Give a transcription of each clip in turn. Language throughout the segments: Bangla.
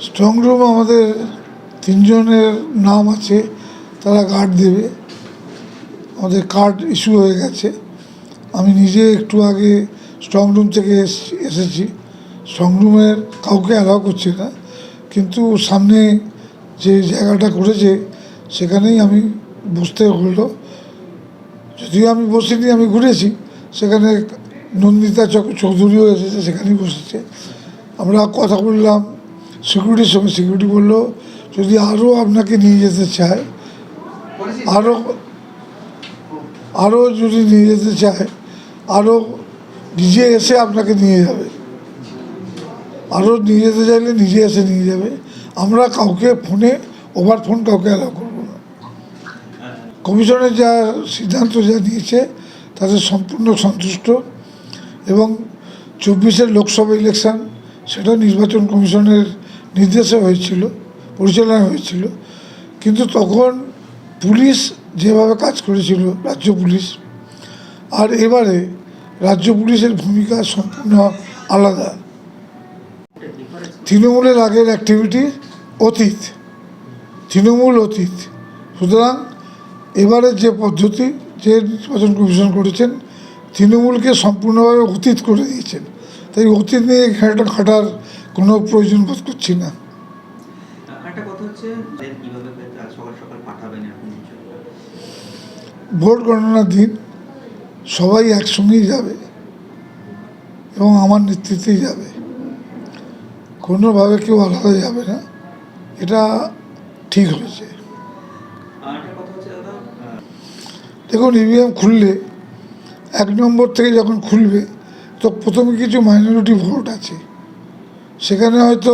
স্ট্রং রুম আমাদের 3 জনের নাম আছে, তারা গার্ড দেবে। আমাদের কার্ড ইস্যু হয়ে গেছে। আমি নিজে একটু আগে স্ট্রং রুম থেকে এসেছি। স্ট্রং রুমের কাউকে অ্যালাউ করছে না, কিন্তু সামনে যে জায়গাটা করেছে সেখানেই আমি বসতে হলো। যদিও আমি বসিনি, আমি ঘুরেছি। সেখানে নন্দিতা চৌধুরীও এসেছে, সেখানেই বসেছে। আমরা কথা বললাম সিকিউরিটির সঙ্গে। সিকিউরিটি বললো যদি আরও আপনাকে নিয়ে যেতে চায়, আরও যদি নিয়ে যেতে চায়, আরও নিজে এসে আপনাকে নিয়ে যাবে। আরও নিয়ে যেতে চাইলে নিজে এসে নিয়ে যাবে। আমরা কাউকে ফোনে ওভার ফোন কাউকে অ্যালাউ করবো না। কমিশনের যা সিদ্ধান্ত যা নিয়েছে তাতে সম্পূর্ণ সন্তুষ্ট। এবং 24-এর লোকসভা ইলেকশন, সেটা নির্বাচন কমিশনের নির্দেশে হয়েছিল, পরিচালনা হয়েছিল। কিন্তু তখন পুলিশ যেভাবে কাজ করেছিল, রাজ্য পুলিশ, আর এবারে রাজ্য পুলিশের ভূমিকা সম্পূর্ণ আলাদা। তৃণমূলের আগের অ্যাক্টিভিটি অতীত, তৃণমূল অতীত। সুতরাং এবারের যে পদ্ধতি, যে নির্বাচন কমিশন করেছেন, তৃণমূলকে সম্পূর্ণভাবে অতীত করে দিয়েছেন। তাই অতীত নিয়ে খাটার কোনো প্রয়োজন বোধ করছি না। ভোট গণনার দিন সবাই একসঙ্গেই যাবে এবং আমার নেতৃত্বেই যাবে, কোনোভাবে কেউ আলাদা যাবে না। এটা ঠিক হয়েছে। দেখুন, ইভিএম খুললে 1 নম্বর থেকে যখন খুলবে, তো প্রথমে কিছু মাইনরিটি ভোট আছে, সেখানে হয়তো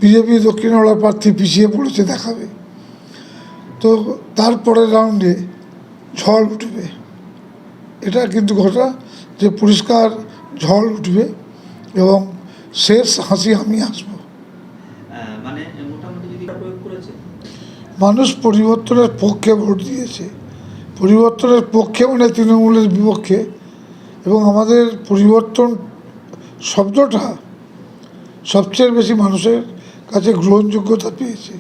বিজেপি দক্ষিণওয়ালা প্রার্থী পিছিয়ে পড়েছে দেখাবে। তো তারপরের রাউন্ডে ঝড় উঠবে। এটা কিন্তু ঘটা যে পরিষ্কার ঝড় উঠবে এবং শেষ হাসি আমি আসবো। মানুষ পরিবর্তনের পক্ষে ভোট দিয়েছে। পরিবর্তনের পক্ষে মানে তৃণমূলের বিপক্ষে। এবং আমাদের পরিবর্তন শব্দটা সবচেয়ে বেশি মানুষের কাছে গ্রহণযোগ্যতা পেয়েছে।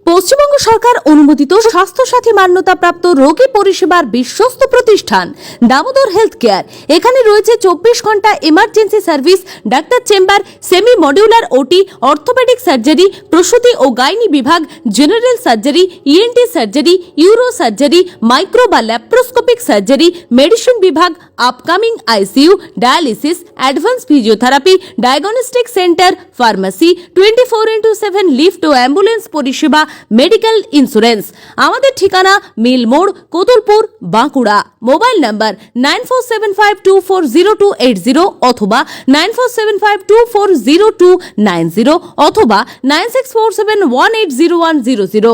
পশ্চিমবঙ্গ সরকার অনুমোদিত স্বাস্থ্যসাথী মান্যতাপ্রাপ্ত রোগী পরিষেবার বিশ্বস্ত প্রতিষ্ঠান দামোদর হেলথ কেয়ার। এখানে রয়েছে 24 ঘন্টা emergency service, doctor chamber, semi modular OT, orthopaedic surgery, প্রসূতি ও গাইনি বিভাগ, general surgery, ENT surgery, uro surgery, micro বা ল্যাপ্রোস্কোপিক সার্জারি, মেডিসিন বিভাগ, upcoming ICU, dialysis, advance physiotherapy, diagnostic centre, pharmacy, 24x7 lift ও অ্যাম্বুলেন্স পরিষেবা, মেডিকেল ইন্স্যুরেন্স। আমাদের ঠিকানা মিল মোড়, কোতুলপুর, বাঁকুড়া। মোবাইল নাম্বার 9475240280 অথবা 9475240290 অথবা 9647180100।